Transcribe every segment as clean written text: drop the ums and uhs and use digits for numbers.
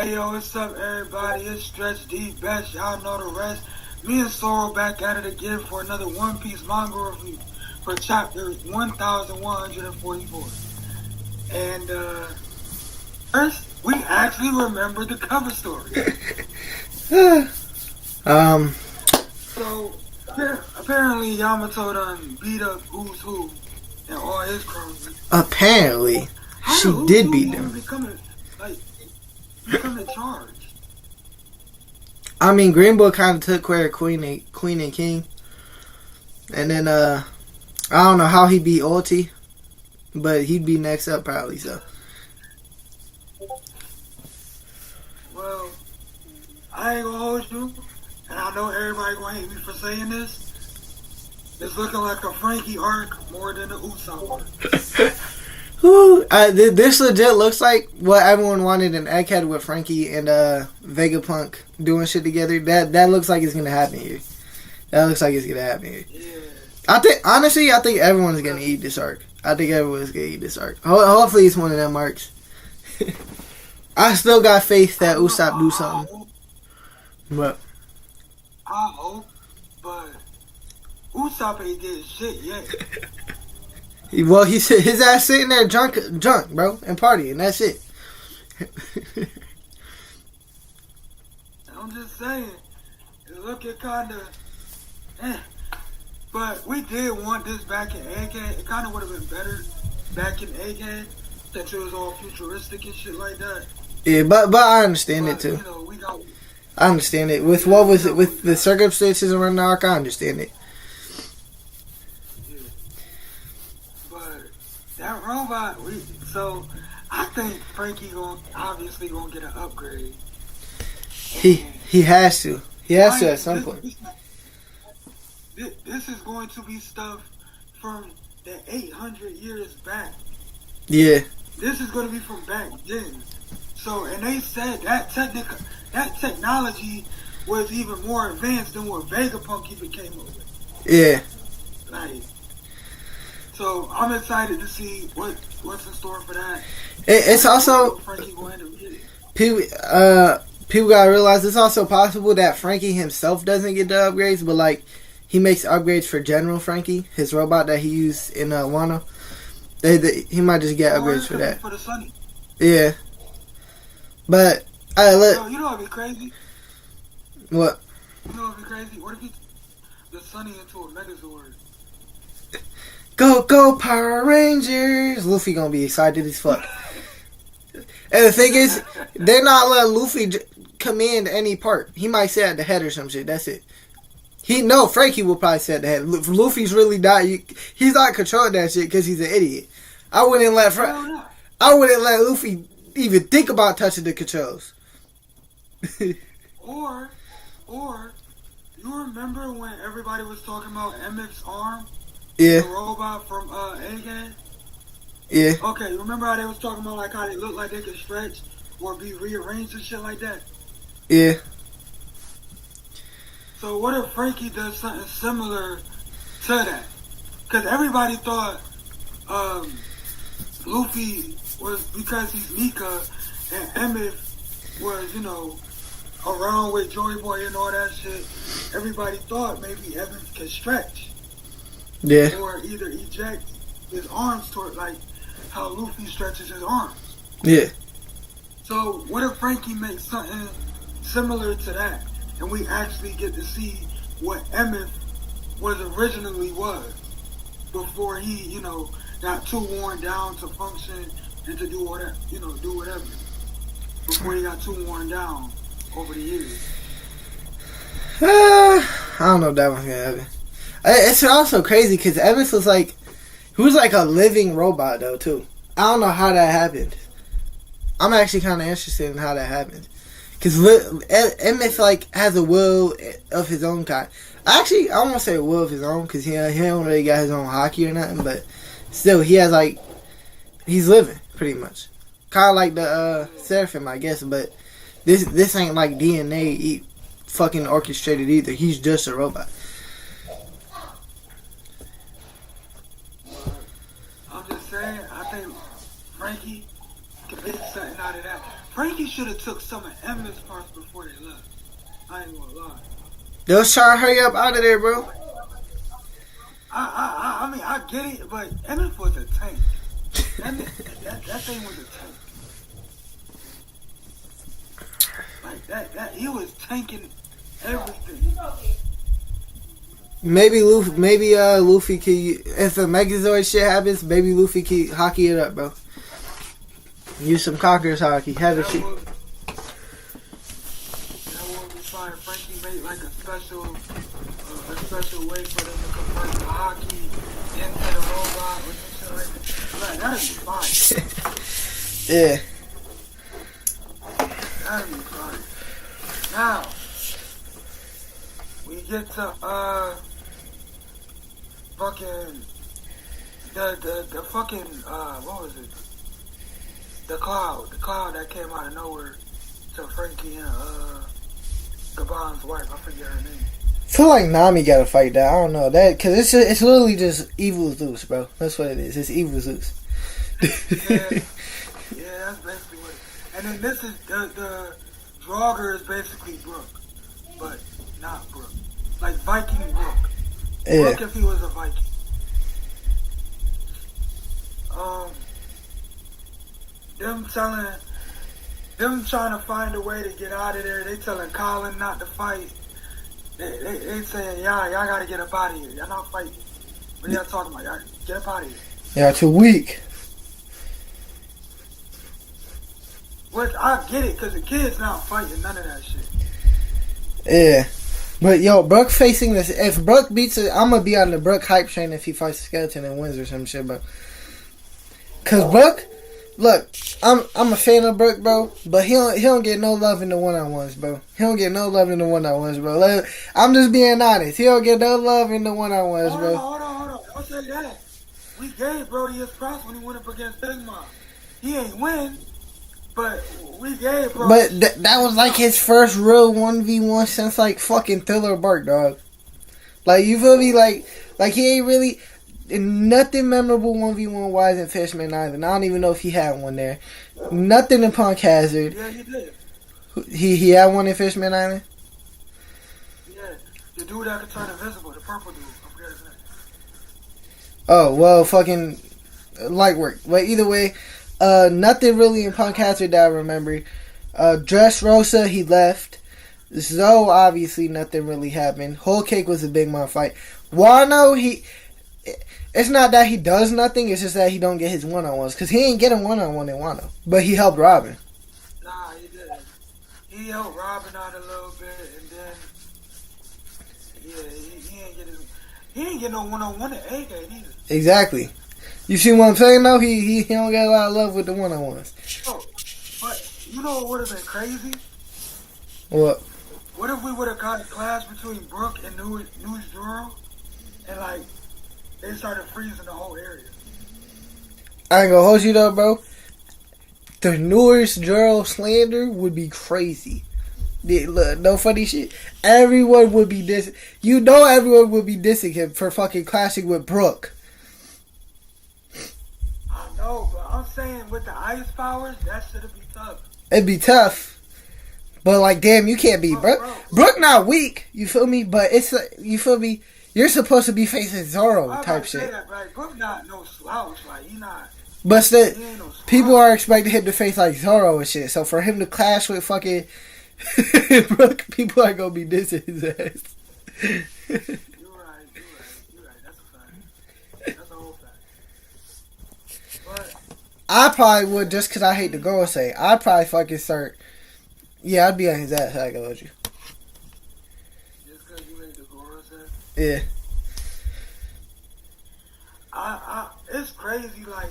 Hey yo, what's up everybody? It's Stretch Deep Best, y'all know the rest. Me and Soro back at it again for another One Piece manga review for chapter 1144. And first, we actually remember the cover story. So, apparently Yamato done beat up Who's Who and all his cronies. Apparently, she did beat them. Become in charge. I mean, Green Boy kind of took care of Queen and King. And then, I don't know how he beat Ulti, but he'd be next up probably, so. Well, I ain't gonna hold you, and I know everybody gonna hate me for saying this. It's looking like a Frankie arc more than a Usopp arc. This legit looks like what everyone wanted in Egghead with Frankie and Vegapunk doing shit together. That looks like it's gonna happen here. Yeah. I think everyone's gonna eat this arc. Hopefully it's one of them arcs. I still got faith that Usopp do something. But I hope, but Usopp ain't did shit yet. Well, his ass sitting there drunk, bro, and partying. That's it. I'm just saying, it looking kind of, but we did want this back in Egghead. It kind of would have been better back in Egghead, since it was all futuristic and shit like that. Yeah, but I understand it too. You know, I understand it with what was it with the circumstances around the arc. I understand it. That robot, so I think Frankie obviously gonna get an upgrade. He has to. He has to at some point. This is going to be stuff from the 800 years back. Yeah. This is going to be from back then. So, and they said that technology was even more advanced than what Vegapunk even came up with. Yeah. Like. So I'm excited to see what's in store for that. It's also people gotta realize it's also possible that Frankie himself doesn't get the upgrades, but like he makes upgrades for General Frankie, his robot that he used in Wano. He might just get upgrades for that. For the Sunny. Yeah, but look. Yo, you know what'd be crazy? What? You know what'd be crazy? What if he the Sunny into a Megazord? Go Power Rangers! Luffy gonna be excited as fuck. And the thing is, they're not letting Luffy command any part. He might sit at the head or some shit. That's it. Frankie will probably sit at the head. Luffy's really not. He's not controlling that shit because he's an idiot. I wouldn't let Luffy even think about touching the controls. or you remember when everybody was talking about Emmett's arm? Yeah. The robot from Egghead? Yeah. Okay, remember how they was talking about like how they look like they could stretch or be rearranged and shit like that? Yeah. So what if Frankie does something similar to that? Because everybody thought Luffy was, because he's Nika and Emmett was, around with Joy Boy and all that shit, everybody thought maybe Emmett could stretch. Yeah. Or either eject his arms toward like how Luffy stretches his arms. Yeah. So what if Frankie makes something similar to that, and we actually get to see what Emmett originally was before he, got too worn down to function and to do whatever, Before he got too worn down over the years. I don't know if that one's gonna happen. It's also crazy because Evans was like, he was like a living robot though too. I don't know how that happened. I'm actually kind of interested in how that happened because Emmett like has a will of his own kind. Actually, I won't say a will of his own because he don't really got his own hockey or nothing, but still he has like he's living pretty much, kind of like the Seraphim, I guess. But this ain't like DNA fucking orchestrated either. He's just a robot. I'm just saying, I think Frankie can make something out of that. Frankie should have took some of Emma's parts before they left. I ain't gonna lie. They was trying to hurry up out of there, bro. I mean, I get it, but Emmett was a tank. That thing was a tank. Like that he was tanking everything. Maybe Luffy could, if the Megazord shit happens, maybe Luffy could hockey it up, bro. Use some Conqueror's hockey. Have it shit. That would be fine. Frankie made like a special way for them to convert the hockey into the robot or something like that. That'd be fine. Yeah. That'd be fine. Now we get to fucking the fucking what was it? The cloud that came out of nowhere to Frankie and Gabon's wife. I forget her name. I feel like Nami gotta fight that. I don't know that because it's literally just evil Zeus, bro. That's what it is. It's evil Zeus. Yeah, that's basically what. And then this is the Draugr is basically Brook, but not Brook. Like Viking Brook. Yeah. Brook if he was a Viking. Them trying to find a way to get out of there. They telling Colin not to fight. They saying, y'all gotta get up out of here. Y'all not fighting. What y'all talking about? Y'all get up out of here. Y'all too weak. Which I get it, because the kid's not fighting none of that shit. Yeah. But yo, Brook facing this. If Brook beats it, I'm gonna be on the Brook hype train if he fights the skeleton and wins or some shit, bro. Cause Brook, look, I'm a fan of Brook, bro, but he don't get no love in the one-on-ones, bro. He don't get no love in the one-on-ones, bro. I'm just being honest. He don't get no love in the one-on-ones, bro. Hold on. Don't say that. We gave Brody his props when he went up against Big Mom. He ain't win, but we gave Brody. But that was like his first real 1v1 since like fucking Thriller Bark, dog. Like, you feel me? Like he ain't really nothing memorable 1v1 wise in Fishman Island. I don't even know if he had one there. Nothing in Punk Hazard. Yeah, he did. He had one in Fishman Island? Yeah, the dude that could turn invisible, the purple dude. I forget his name. Oh, well, fucking light work. But either way, nothing really in Punk Hazard that I remember. Dressrosa, he left. Zoe, obviously, nothing really happened. Whole Cake was a Big Mom fight. Wano, it's not that he does nothing, it's just that he don't get his one-on-ones. Because he ain't getting one-on-one in Wano. But he helped Robin. Nah, he didn't. He helped Robin out a little bit, and then, yeah, he ain't get no one-on-one at A-Gate either. Exactly. You see what I'm saying, though? He don't get a lot of love with the one-on-ones. Oh, but you know what would have been crazy? What? What if we would have got a clash between Brook and News Zoro, and like, they started freezing the whole area? I ain't gonna hold you though, bro. The newest Zoro slander would be crazy. Yeah, look, no funny shit. Everyone would be dissing. You know everyone would be dissing him for fucking clashing with Brook. I know, but I'm saying with the ice powers, that should be tough. It'd be tough. But like, damn, you can't beat Brook. Brook not weak, you feel me? But it's, you feel me? You're supposed to be facing Zoro type shit. That, right? Brook not no slouch, like he not. But still, no people are expecting him to face like Zoro and shit. So for him to clash with fucking Brook, people are gonna be dissing his ass. You're right. That's a fact. That's a whole fact. But I probably would, just because I hate to go and say, I'd probably fucking start. Yeah, I'd be on his ass. I go with you. Just because you hate the Goro's ass? Yeah. It's crazy, like,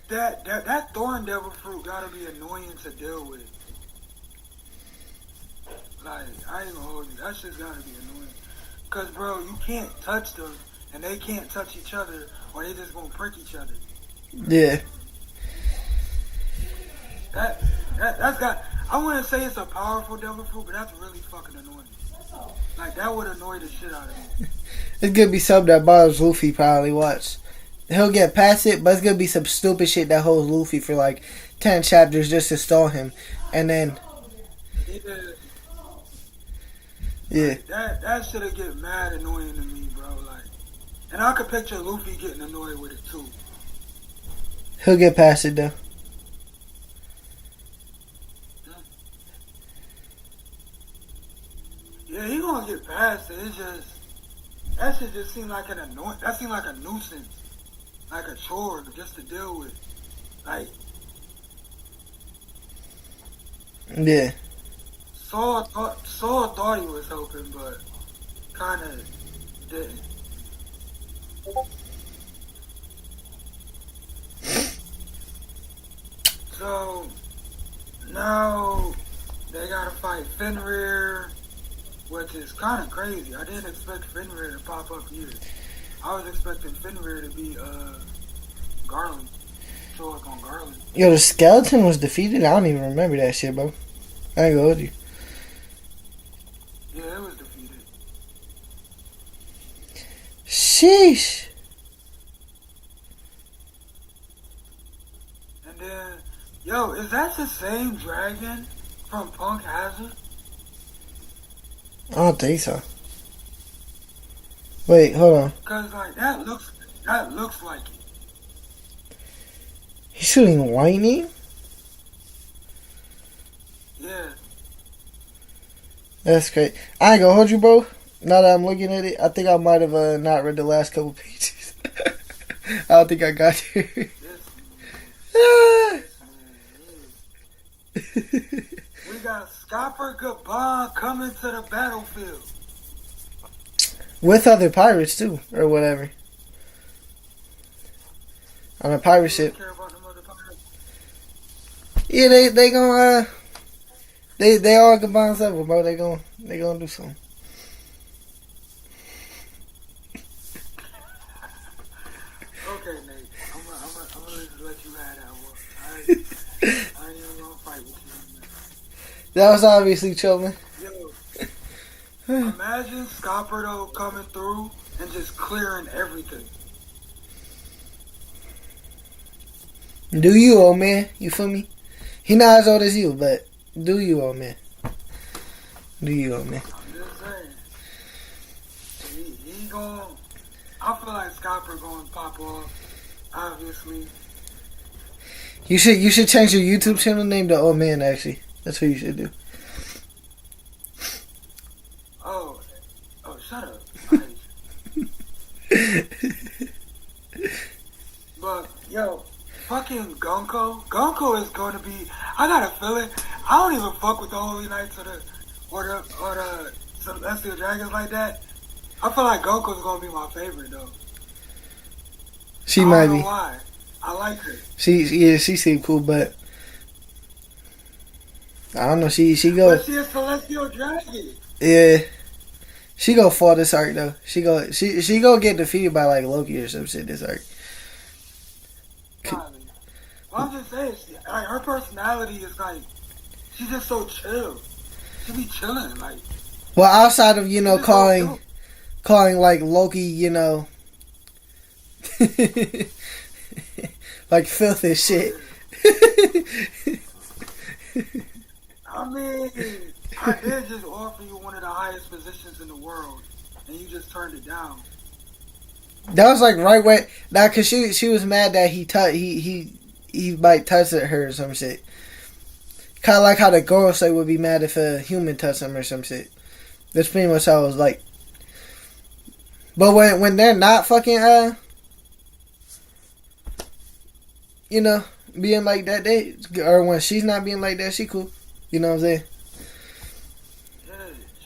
that Thorn Devil fruit gotta be annoying to deal with. Like, I ain't gonna hold you. That shit's gotta be annoying. Cause, bro, you can't touch them, and they can't touch each other, or they just gonna prick each other. Yeah. That's got... I wouldn't say it's a powerful devil fruit, but that's really fucking annoying. Like, that would annoy the shit out of me. It's gonna be something that bothers Luffy probably watch. He'll get past it, but it's gonna be some stupid shit that holds Luffy for like 10 chapters just to stall him. And then, yeah. That shit'll get mad annoying to me, bro. Like, and I could picture Luffy getting annoyed with it too. He'll get past it though. Yeah, he gonna get past it. It's just that shit just seemed like that seemed like a nuisance, like a chore just to deal with. Like, yeah. Saul thought he was helping, but kind of didn't. So now they gotta fight Fenrir, which is kind of crazy. I didn't expect Fenrir to pop up here. I was expecting Fenrir to be Garland, show up on Garland. Yo, the skeleton was defeated. I don't even remember that shit, bro. I ain't gonna hold you. Yeah, it was defeated. Sheesh. And then, yo, is that the same dragon from Punk Hazard? I don't think so. Wait, hold on. Cause like that looks like it. He's shooting lightning? Yeah. That's great. I ain't gonna hold you, bro. Now that I'm looking at it, I think I might have not read the last couple pages. I don't think I got there. We got Scopper Gabon coming to the battlefield. With other pirates, too, or whatever. On a pirate ship. Yeah, they gonna, they all Gabon's level, bro. They gonna do something. Okay, Nate. I'm gonna let you have that one. I ain't even gonna fight with you, man. That was obviously chilling. Yo, imagine Scopper though coming through and just clearing everything. Do you, old man? You feel me? He not as old as you, but do you, old man? Do you, old man? I'm just saying. He gon'. I feel like Scopper gonna pop off. Obviously. You should change your YouTube channel name to Old Man. Actually, that's what you should do. Oh, shut up. But yo, fucking Gonko is going to be. I got a feeling. I don't even fuck with the Holy Knights or the Celestial Dragons like that. I feel like Gonko's gonna be my favorite though. She might be. I don't know why. I like her. She seemed cool, but I don't know. She go. But she a Celestial Dragon. Yeah. She go fall this arc though. She go get defeated by like Loki or some shit this arc. Well, I'm just saying, like her personality is like she's just so chill. She be chilling, like. Well, outside of calling like Loki, like filth and shit. I mean, I did just offer you one of the highest positions in the world, and you just turned it down. That was like right where cause she was mad that he might touch her or some shit. Kind of like how the girl say would be mad if a human touched him or some shit. That's pretty much how it was like. But when they're not fucking being like that, or when she's not being like that, she cool. You know what I'm saying? Yeah,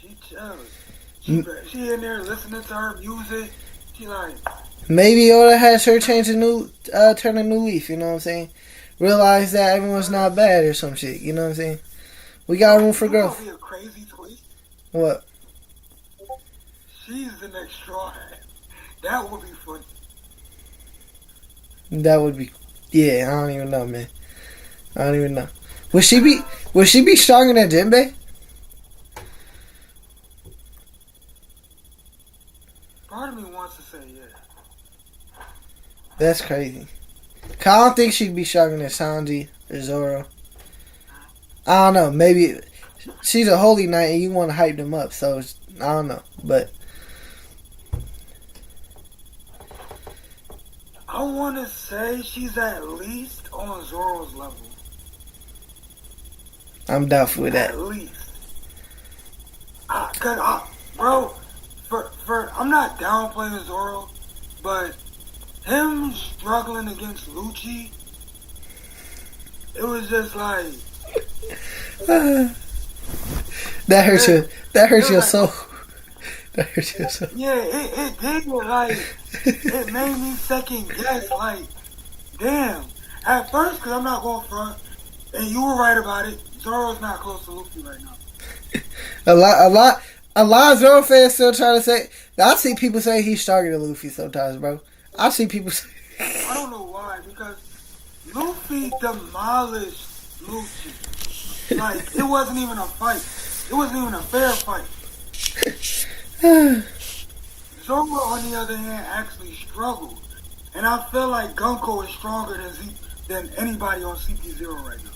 she chills. She in there listening to her music. She like. Maybe Oda has her turn a new leaf. You know what I'm saying? Realize that everyone's not bad or some shit. You know what I'm saying? We got room for growth. Be a crazy twist. What? She's the next straw hat. That would be funny. That would be. Yeah, I don't even know, man. I don't even know. Would she be stronger than Jinbei? Part of me wants to say yeah. That's crazy. I don't think she'd be stronger than Sanji. or Zoro. I don't know. Maybe she's a holy knight and you want to hype them up. So I don't know, but I want to say she's at least on Zoro's level. I'm doubtful with that. At least. Bro, I'm not downplaying Zoro, but him struggling against Lucci, it was just like that hurts you. That hurts your soul. That hurts your soul. Yeah, it did. Like, it made me second guess. Like, damn. At first, because I'm not going front, and you were right about it. Zoro's not close to Luffy right now. A lot of Zoro fans still trying to say. I see people say he's stronger than Luffy sometimes, bro. I see people say. I don't know why, because Luffy demolished Luffy. Like, it wasn't even a fight. It wasn't even a fair fight. Zoro, on the other hand, actually struggled. And I feel like Gunko is stronger than anybody on CP0 right now.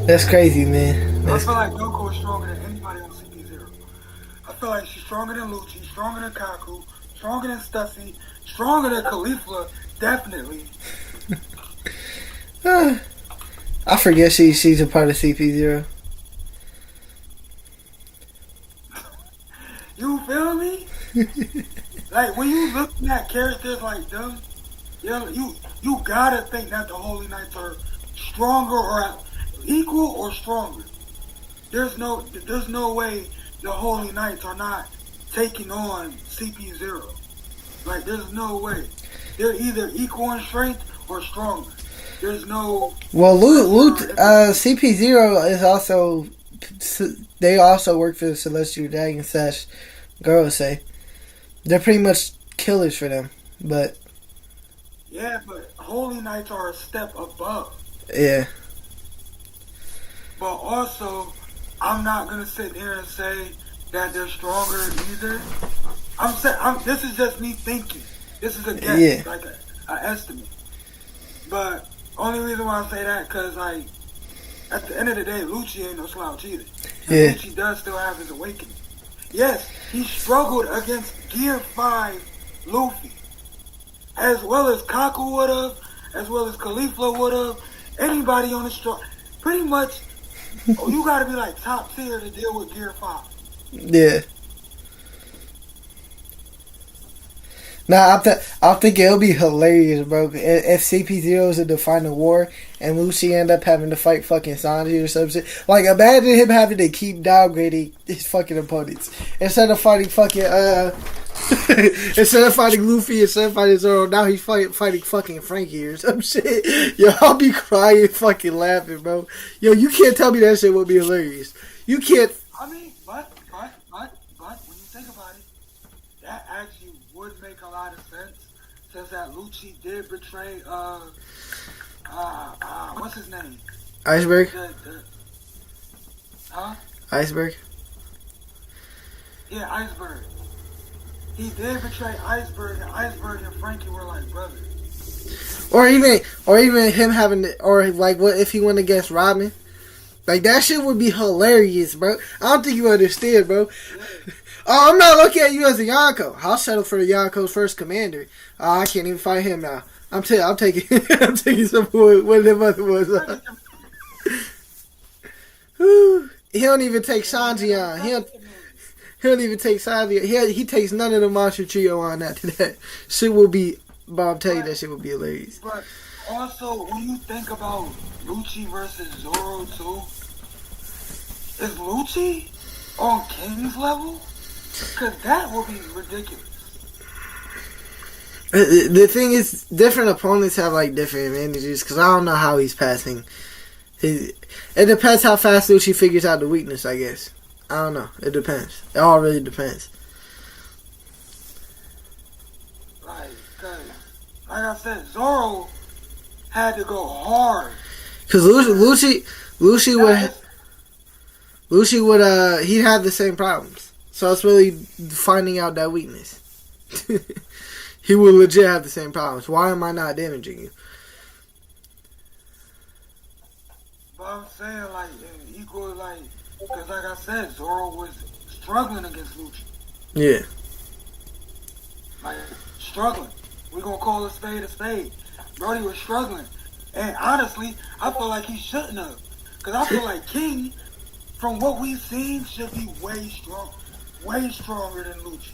That's crazy, man. I feel like Gunko is stronger than anybody on CP0. I feel like she's stronger than Lucci, stronger than Kaku, stronger than Stuffy, stronger than Khalifa, definitely. I forget she's a part of CP0. You feel me? Like, when you look at characters like them, you gotta think that the Holy Knights are stronger or equal or stronger. There's no way the Holy Knights are not taking on CP0. Like, there's no way. They're either equal in strength or stronger. There's no. Well, CP0 is also. They also work for the Celestial Dragon / Gorosei. They're pretty much killers for them, but. Yeah, but Holy Knights are a step above. Yeah. But also, I'm not gonna sit here and say that they're stronger either. This is just me thinking. This is a guess, like an estimate. But only reason why I say that, cause like at the end of the day, Lucci ain't no slouch either. Yeah. Lucci does still have his awakening. Yes, he struggled against Gear 5 Luffy, as well as Kaku would have, as well as Khalifa would have. Anybody on the strong, pretty much. You gotta be like top tier to deal with Gear 5. Yeah. Nah, I think it'll be hilarious, bro. If CP0 is in the final war and Lucy end up having to fight fucking Sanji or some shit. Like, imagine him having to keep downgrading his fucking opponents. Instead of fighting fucking, instead of fighting Luffy, instead of fighting Zoro, now he's fighting fucking Frankie or some shit. Yo, I'll be crying fucking laughing, bro. Yo, you can't tell me that shit won't be hilarious. You can't. I mean, but, when you think about it, that actually would make a lot of sense, since that Lucci did betray, what's his name? Iceberg? Huh? Iceberg? Yeah, Iceberg. He did betray Iceberg, and Iceberg and Frankie were like brothers. Or even him having to, or like what if he went against Robin? Like, that shit would be hilarious, bro. I don't think you understand, bro. Yeah. Oh, I'm not looking at you as a Yonko. I'll settle for the Yonko's first commander. Oh, I can't even fight him now. I'm taking I'm taking some one of them other ones. He don't even take Sanji on. He don't even take Sanji. He takes none of the Monster Trio on after that. Shit will be. But I'm telling you, that shit will be hilarious. But also, when you think about Lucci versus Zoro too, is Lucci on King's level? Because that would be ridiculous. The thing is, different opponents have like different advantages. Because I don't know how he's passing. It depends how fast Lucci figures out the weakness, I guess. I don't know. It depends. It all really depends. Like I said, Zoro had to go hard. Because Lucci would he'd have the same problems. So it's really finding out that weakness. he will legit have the same problems. Why am I not damaging you? But I'm saying, like, equal, like, because like I said, Zoro was struggling against Lucci. Yeah. Like, struggling. We're going to call a spade a spade. Brody was struggling. And honestly, I feel like he shouldn't have. Because I feel like King, from what we've seen, should be way stronger than Lucci.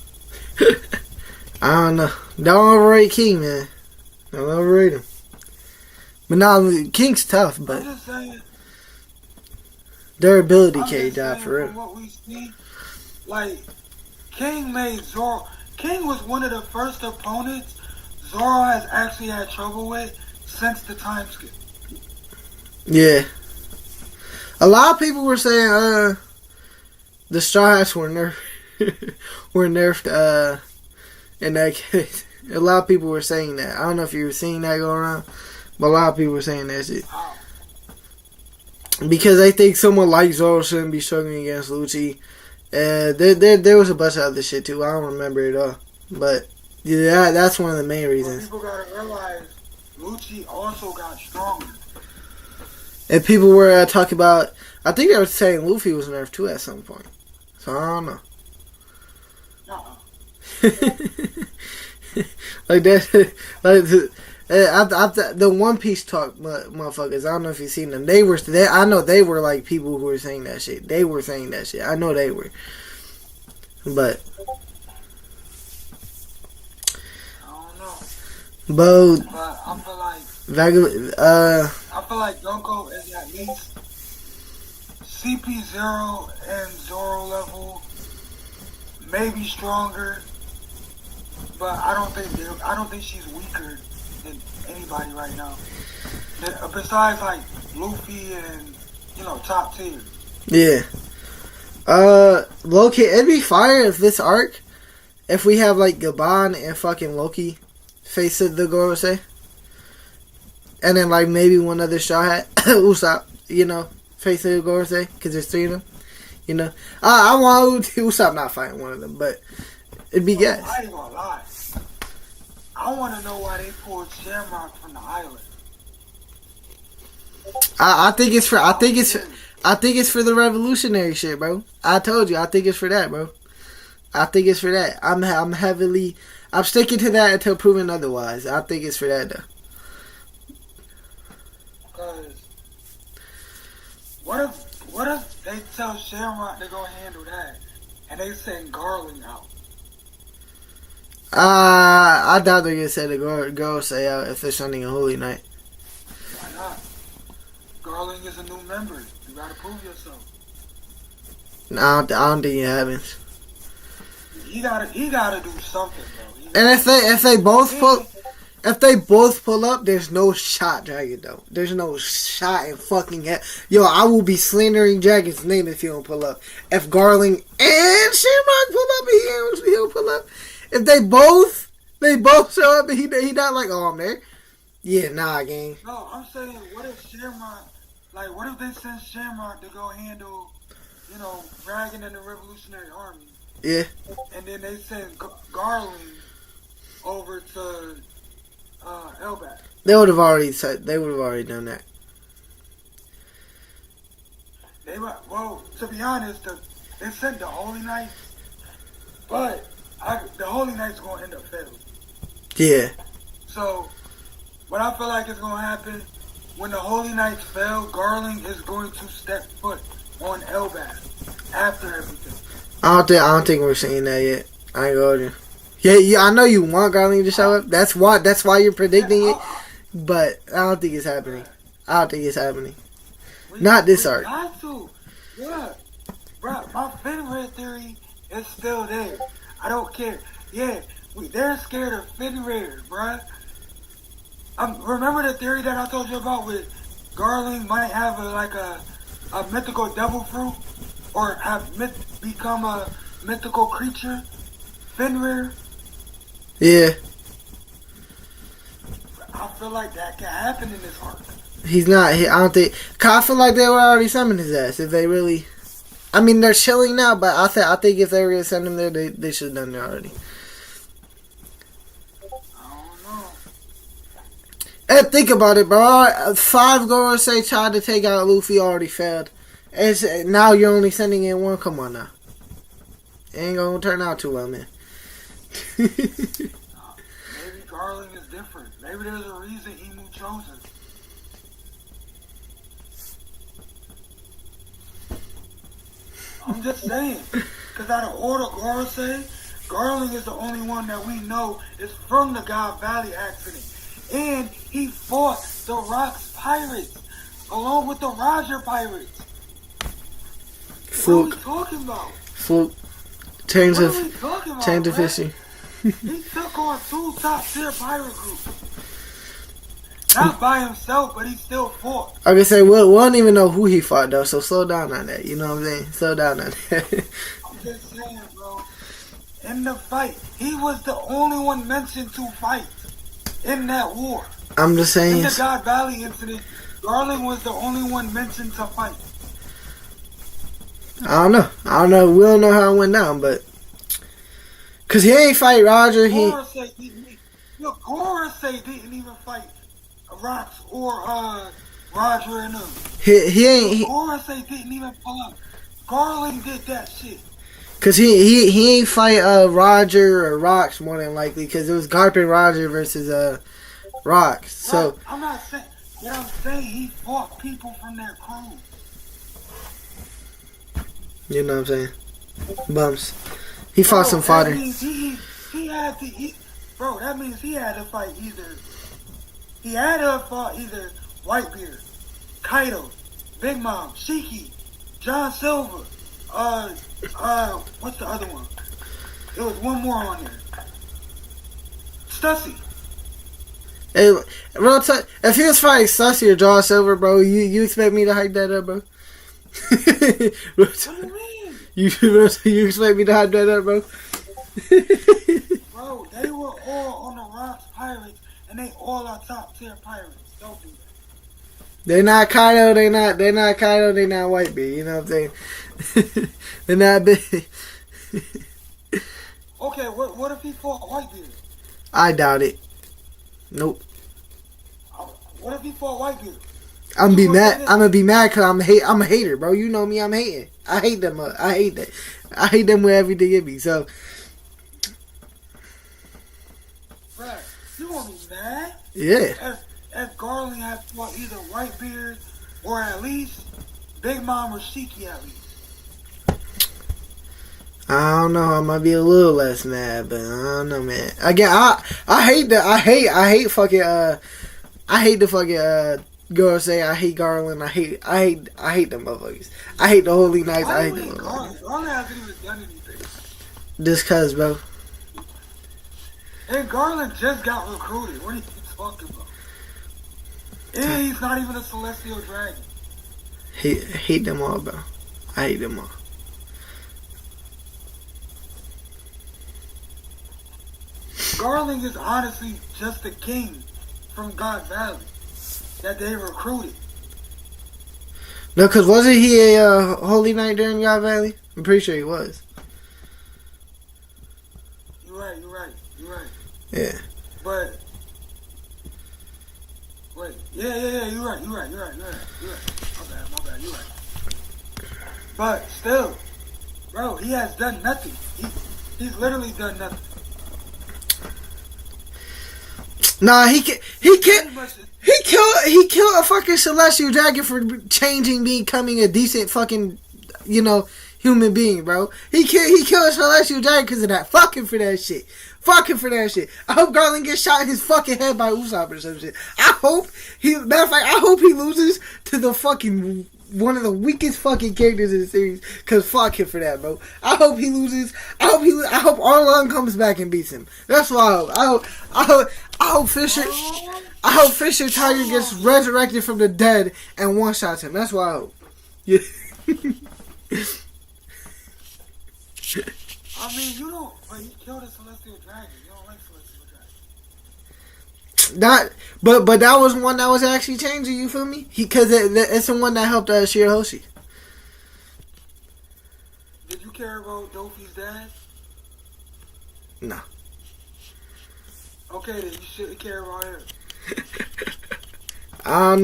I don't know. Don't overrate King, man. Don't overrate him. But now, King's tough, but I'm just saying, durability can't die for real. From what we see, like, King made Zoro. King was one of the first opponents Zoro has actually had trouble with since the time skip. Yeah. A lot of people were saying the Straw Hats were nerfed in that case. A lot of people were saying that. I don't know if you were seeing that go around, but a lot of people were saying that shit. Because they think someone like Zoro shouldn't be struggling against Lucci. There was a bunch of other shit too. I don't remember it all. But yeah, that's one of the main reasons. People gotta realize Lucci also got stronger. And people were talking about, I think they were saying Luffy was nerfed too at some point. So I don't know. Like that, like the One Piece talk, motherfuckers. I don't know if you've seen them. I know they were like people who were saying that shit. They were saying that shit. I know they were. But I don't know. But I feel like I feel like Yonko is at least CP0 and Zoro level, maybe stronger. But I don't think she's weaker than anybody right now. Besides like Luffy and top tier. Yeah. Loki, it'd be fire if this arc, if we have like Gaban and fucking Loki face the Gorosei. And then like maybe one other Straw Hat, Usopp, face the Gorosei, because there's 3 of them. I want Usopp not fighting one of them, but it'd be gas. I ain't gonna lie. I want to know why they pulled Shamrock from the island. I think it's for the revolutionary shit, bro. I told you, I think it's for that, bro. I think it's for that. I'm sticking to that until proven otherwise. I think it's for that though. Cause what if they tell Shamrock they're gonna handle that, and they send Garland out? I doubt they're gonna say the girl say out if they're sending a Holy Night. Why not? Garland is a new member. You gotta prove yourself. No, I don't think it happens. He gotta do something, bro. And if they both pull up, there's no shot Dragon though. There's no shot in fucking heck. Yo, I will be slandering Dragon's name if he don't pull up. If Garland and Shamrock pull up and he'll pull up. If they both show up and he not like, oh, I'm there. Yeah, nah, gang. No, I'm saying, what if Shamrock, like, what if they send Shamrock to go handle, Dragon and the Revolutionary Army? Yeah. And then they send Garland over to Elbaf. They would have already done that. To be honest, they sent the Holy Knights, but the Holy Knight's gonna end up failing. Yeah. So, what I feel like is gonna happen when the Holy Knights fail, Garland is going to step foot on Elbaf after everything. I don't think we're seeing that yet. I ain't going to. Yeah, I know you want Garland to show up. That's why you're predicting it. But I don't think it's happening. Not this arc. Got to. Yeah. Bro, my Fenrir theory is still there. I don't care. Yeah, they're scared of Fenrir, bruh. Remember the theory that I told you about with Garland might have a mythical devil fruit, or become a mythical creature? Fenrir? Yeah. I feel like that can happen in this arc. He's not. I don't think. Cause I feel like they would already summon his ass if they really. I mean, they're chilling now, but I think if they were gonna send him there, they should have done it already. And think about it, bro. 5 Gorosei tried to take out Luffy, already failed. Now you're only sending in 1. Come on now. It ain't gonna turn out too well, man. Maybe Garling is different. Maybe there's a reason Emu chose him. I'm just saying. Because out of all the Gorosei, Garling is the only one that we know is from the God Valley accident. And he fought the Rocks pirates along with the Roger pirates. Fluke. What are we talking about? Fluke. Change of fishing. He took on 2 top tier pirate groups. Not by himself, but he still fought. I can say we don't even know who he fought though, so slow down on that. You know what I'm saying? Slow down on that. I'm just saying, bro. In the fight, he was the only one mentioned to fight in that war. I'm just saying. In the God Valley incident, Garling was the only one mentioned to fight. I don't know. We don't know how it went down, but cause he ain't fight Roger. Gorosei didn't even fight Rocks or Roger and them. He ain't. Gorosei didn't even pull up. Garling did that shit. Cause he ain't fight Roger or Rocks more than likely, cause it was Garp and Roger versus Rocks. So right. I'm not saying. What I'm saying, he fought people from their crew. You know what I'm saying? Bumps. He fought some fodder. That means he had to. Bro, that means he had to fight either. He had to fight either Whitebeard, Kaido, Big Mom, Shiki, John Silver. What's the other one? There was one more on there. Stussy. Hey, real talk, if he was fighting Stussy or John Silver, bro, you expect me to hype that up, bro? What do you mean? You expect me to hype that up, bro? Bro, they were all on the Rocks pirates, and they all are top tier pirates. Don't do that. They're not Kaido, they not Kaido, they not Whitebeard, you know what I'm saying? They're not big. Okay, what if he fought Whitebeard? I doubt it. Nope. What if he fought Whitebeard? I'm gonna be mad because I'm a hater, bro. You know me, I'm hating. I hate them. I hate that. I hate them with everything in me. So, right, you gonna be mad? Yeah. If Garling had fought either Whitebeard or at least Big Mom or Shiki at least. I don't know. I might be a little less mad, but I don't know, man. Again, I hate that. I hate fucking. I hate the fucking. Girls say I hate Garland. I hate them motherfuckers. I hate the Holy Knights. I hate them. Garland hasn't even done anything. Just cause, bro. And Garland just got recruited. What are you talking about? And he's not even a celestial dragon. Hate them all, bro. I hate them all. Garland is honestly just a king from God Valley that they recruited. No, cause wasn't he a Holy Knight during God Valley? I'm pretty sure he was. You're right. Yeah. But wait, yeah. You're right. My bad. You're right. But still, bro, he has done nothing. He's literally done nothing. Nah, he killed a fucking celestial dragon for becoming a decent fucking, human being, bro. He killed a celestial dragon because of that. Fucking for that shit. I hope Garland gets shot in his fucking head by Usopp or some shit. I hope he loses to the fucking one of the weakest fucking characters in the series. Cause fuck him for that, bro. I hope he loses. I hope Arlong comes back and beats him. That's what I hope Fisher Tiger gets resurrected from the dead and one shots him. That's what I hope. Yeah. I mean, you don't. But he killed a celestial dragon. You don't like celestial dragons. But that was one that was actually changing. You feel me? Because it's the one that helped Shirahoshi. Did you care about Dofi's dad? No. Okay, then you shouldn't care about him. I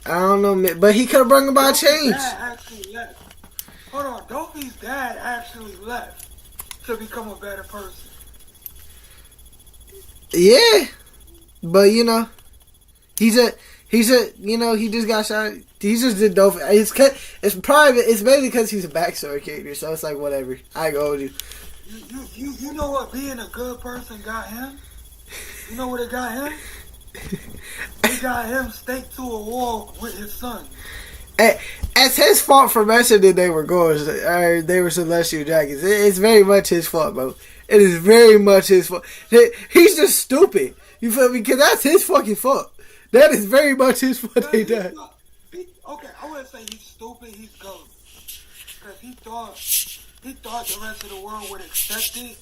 don't know, but he could have brought about change. Dad actually left. Hold on, Dofi's dad actually left to become a better person. Yeah, but you know, he's a you know, he just got shot. He just did dope. It's basically because he's a backstory character, so it's like whatever. I go with you. You know what being a good person got him? You know what it got him? It got him staked to a wall with his son. It's his fault for mentioning they were ghosts, or they were celestial dragons. It's very much his fault, bro. It is very much his fault. He's just stupid. You feel me? Because that's his fucking fault. That is very much his fault. They died. Okay, I wouldn't say he's stupid. He's dumb. Because he thought the rest of the world would accept it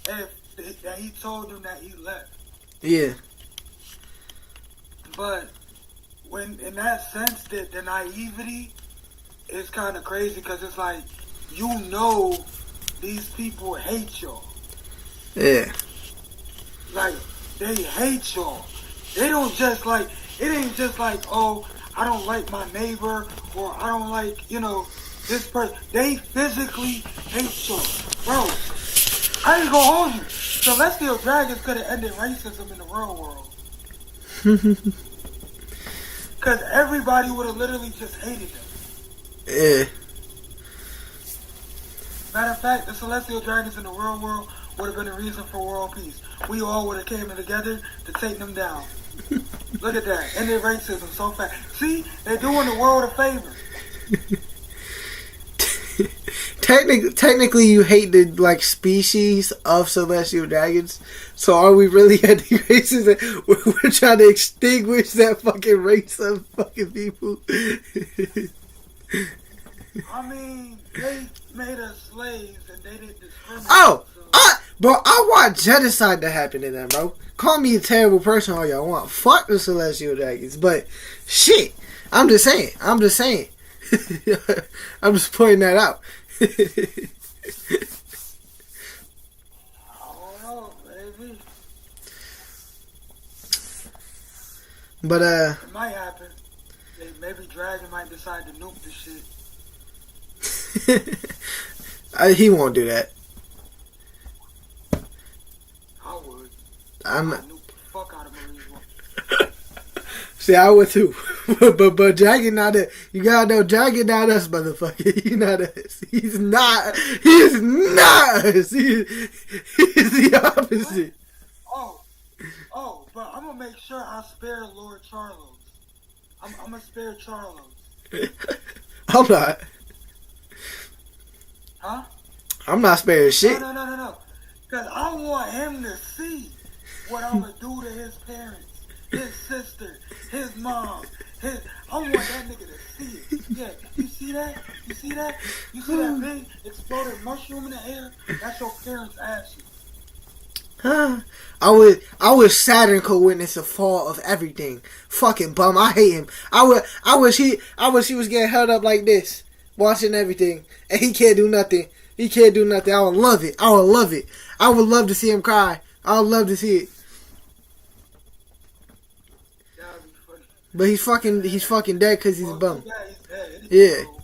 if that he told them that he left. Yeah. But when in that sense, that the naivety is kind of crazy because it's like, you know, these people hate y'all. Yeah. Like, they hate y'all. They don't just like, it ain't just like, oh, I don't like my neighbor or I don't like, you know, this person. They physically hate y'all. Bro, I ain't gonna hold you. Celestial Dragons could have ended racism in the real world. Because everybody would have literally just hated them. Yeah. Matter of fact, the Celestial Dragons in the real world would have been the reason for world peace. We all would have came together to take them down. Look at that. Ended racism so fast. See? They're doing the world a favor. Technically, you hate the like species of celestial dragons. So are we really anti-racist? We're trying to extinguish that fucking race of fucking people. I mean, they made us slaves and they didn't discriminate. Oh, bro, I want genocide to happen in that, bro. Call me a terrible person all y'all want. Fuck the celestial dragons, but shit, I'm just saying. I'm just pointing that out. I don't know, baby. But it might happen. Maybe Dragon might decide to nuke this shit. He won't do that. I would. I'd nuke the fuck out of Marie's one. See, I would too. but Dragon not it. You gotta know Dragon not us, motherfucker. He not us. He's not. He is not us. He is the opposite. Oh, but I'm gonna make sure I spare Lord Charlos. I'm gonna spare Charlos. I'm not. Huh? I'm not sparing shit. No. Because I want him to see what I'm gonna do to his parents, his sister, his mom. I want that nigga to see it. Yeah, you see that? You see that big exploded mushroom in the air? That's your parents' ashes. I wish Saturn could witness the fall of everything. Fucking bum. I hate him. I wish he was getting held up like this, watching everything, and he can't do nothing. I would love it. I would love to see him cry. I would love to see it. That would be funny. But he's fucking dead because he's a bum. Yeah, he's dead. Yeah. Cool.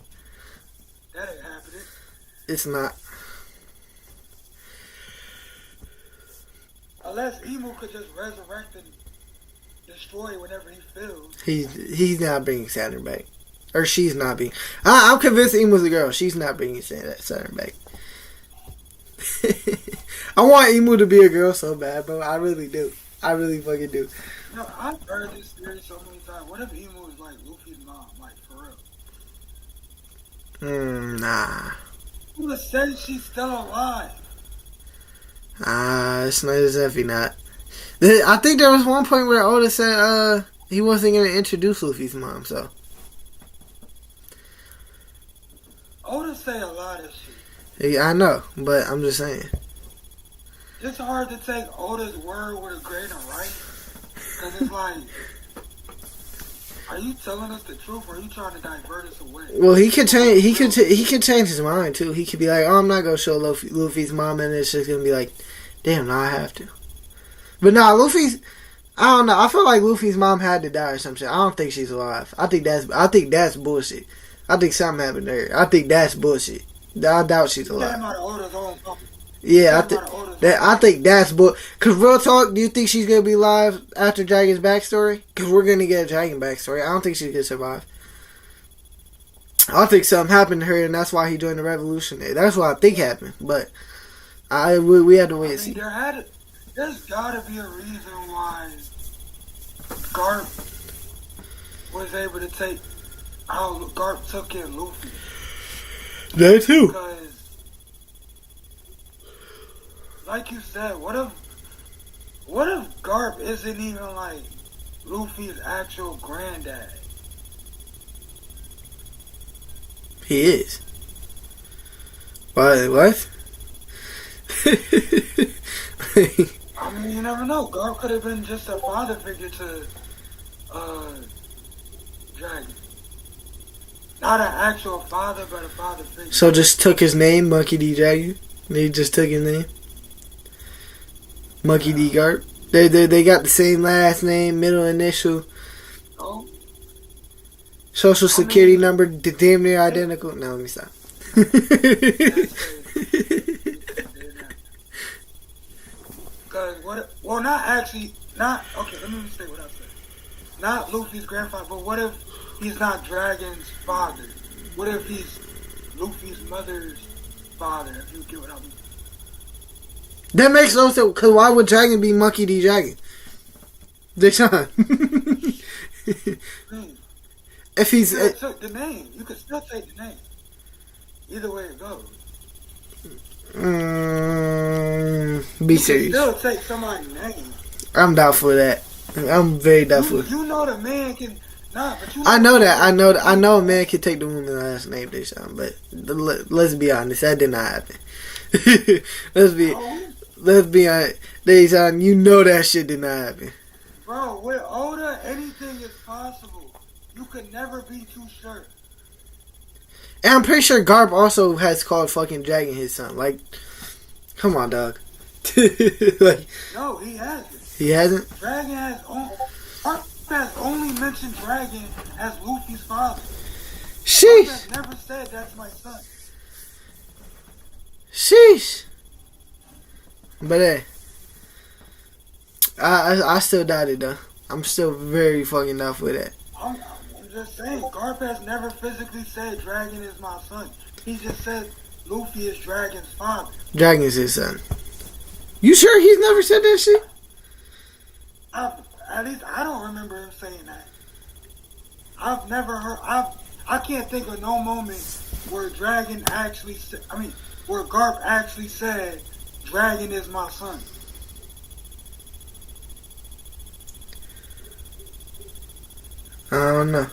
That ain't happening. It's not. Unless Emu could just resurrect and destroy whenever he feels. He's not bringing Saturn back. Or she's not being. I'm convinced Emu's a girl. She's not bringing Saturn back. I want Emu to be a girl so bad, bro. I really do. I really fucking do. No, I've heard this theory so many times. What if Emu is like Luffy's mom? Like, for real? Nah. Who said she's still alive? It's not as if he not. I think there was one point where Oda said he wasn't going to introduce Luffy's mom, so. Oda say a lot of shit. Yeah, I know, but I'm just saying. It's hard to take Oda's word with a grain of rice. Because it's like, are you telling us the truth or are you trying to divert us away? Well, he could change. He could change his mind too. He could be like, "Oh, I'm not gonna show Luffy's mom," and it's just gonna be like, "Damn, now I have to." But nah, Luffy's. I don't know. I feel like Luffy's mom had to die or some shit. I don't think she's alive. I think that's bullshit. I think something happened to her. I think that's bullshit. I doubt she's alive. Yeah, I think that's bull. Cause real talk, do you think she's gonna be alive after Dragon's backstory? Cause we're gonna get a Dragon backstory. I don't think she's gonna survive. I think something happened to her, and that's why he joined the revolution. That's what I think happened. But we had to wait and see. There's gotta be a reason why Garp was able to take how Garp took in Luffy. That too. Because, like you said, what if Garp isn't even like Luffy's actual granddad? He is. What? I mean, you never know. Garp could have been just a father figure to Dragon. Not an actual father, but a father figure. So just took his name, Monkey D. Dragon? They just took his name? Monkey D. Garp? They got the same last name, middle initial. Oh. Social security number, damn near identical. No, let me stop. Well, not actually, okay, let me say what I said. Not Luffy's grandfather, but what if he's not Dragon's father? What if he's Luffy's mother's father, if you get what I mean? That makes no sense, because why would Dragon be Monkey D. Dragon? Deshaun. If he's... You took the name. You could still take the name. Either way it goes. Be serious. You can still take somebody's name. I'm doubtful of that. I'm very doubtful. You know the man can... Nah, but you I know that. I know a man can take the woman's last name, Deshaun, but let's be honest. That did not happen. Let's be honest. Deshaun, you know that shit did not happen. Bro, with Oda, anything is possible. You could never be too sure. And I'm pretty sure Garp also has called fucking Dragon his son. Like, come on, dog. Like, no, he hasn't. He hasn't? Dragon has only mentioned Dragon as Luffy's father. Sheesh. Garp has never said that's my son. Sheesh. But hey, I still doubt it though. I'm still very fucking doubtful with that. I'm just saying, Garp has never physically said Dragon is my son. He just said Luffy is Dragon's father. Dragon's his son. You sure he's never said that shit? At least I don't remember him saying that. I've never heard. I can't think of no moment where Dragon actually said. Where Garp actually said, "Dragon is my son." I don't know.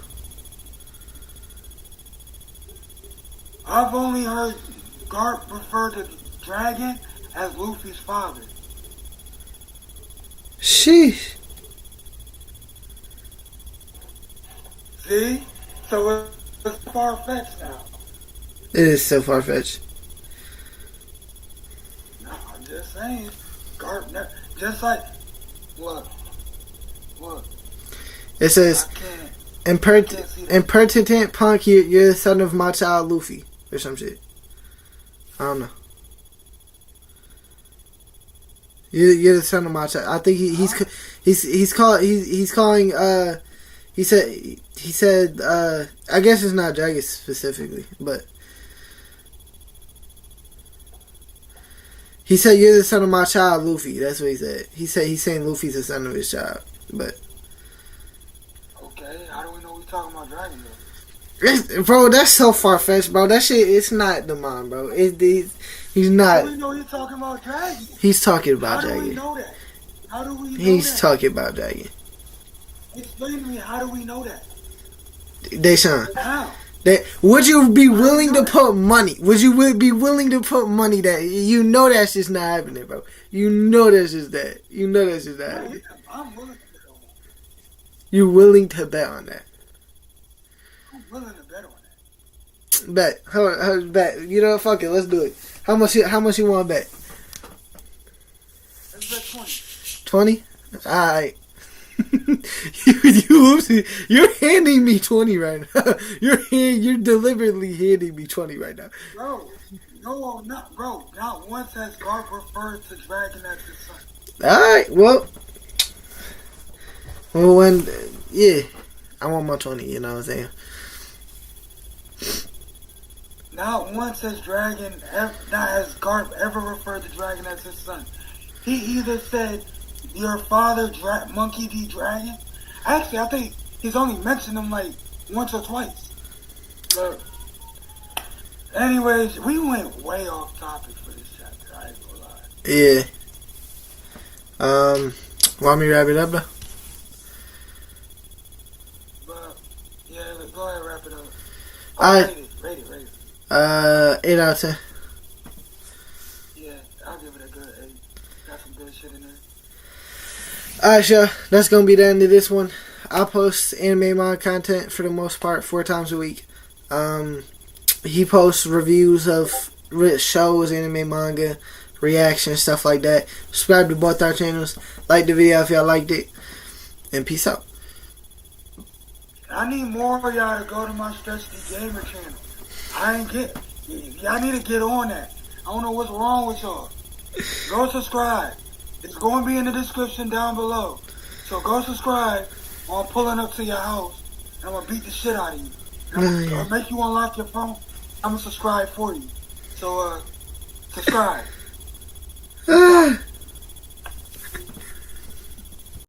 I've only heard Garp refer to Dragon as Luffy's father. Sheesh. See? So it's far-fetched now. It is so far-fetched. No, I'm just saying. Garp, just like, look. It says, impertinent punk, you're the son of my child Luffy. Or some shit. I don't know. You're the son of my child. I think he's calling he said I guess it's not Dragon specifically, but he said you're the son of my child Luffy. That's what he said. He said he's saying Luffy's the son of his child, but okay, how do we know we're talking about Dragon though? Bro, that's so far-fetched, bro. That shit, it's not the mind, bro. He's not. How do we know you're talking about Dragon? He's talking about Dragon. How do we know that? How do we know He's that? talking about Dragon. Explain to me, how do we know that? Deshaun. How? Would you be willing to put money? Would you be willing to put money that you know that's just not happening, bro? You know that's just that. You know that's just not happening. I'm willing to bet on that. You're willing to bet on that. I'm willing to bet on that. Bet. How bet? You know, fuck it. Let's do it. How much you want to bet? Let's bet 20. 20? Alright. You're handing me 20 right now. You're deliberately handing me 20 right now. Bro, no, not bro. Not once has Garp referred to Dragon as his son. Alright, well, yeah, I want my 20, you know what I'm saying? Not once has Garp ever referred to Dragon as his son. He either said, your father, Monkey D. Dragon. Actually, I think he's only mentioned him like once or twice. But, anyways, we went way off topic for this chapter. I ain't gonna lie. Yeah. Want me to wrap it up, though? But, yeah, go ahead and wrap it up. Rate it. 8 out of 10. Yeah, I'll give it a good 8. Got some good shit in there. Alright, y'all. That's gonna be the end of this one. I post anime manga content for the most part 4 times a week. He posts reviews of shows, anime, manga, reactions, stuff like that. Subscribe to both our channels. Like the video if y'all liked it. And peace out. I need more of y'all to go to my Stretch D Gamer channel. Y'all need to get on that. I don't know what's wrong with y'all. Go subscribe. It's going to be in the description down below. So go subscribe or I'm pulling up to your house and I'm going to beat the shit out of you. Or make you unlock your phone. I'm going to subscribe for you. So, subscribe.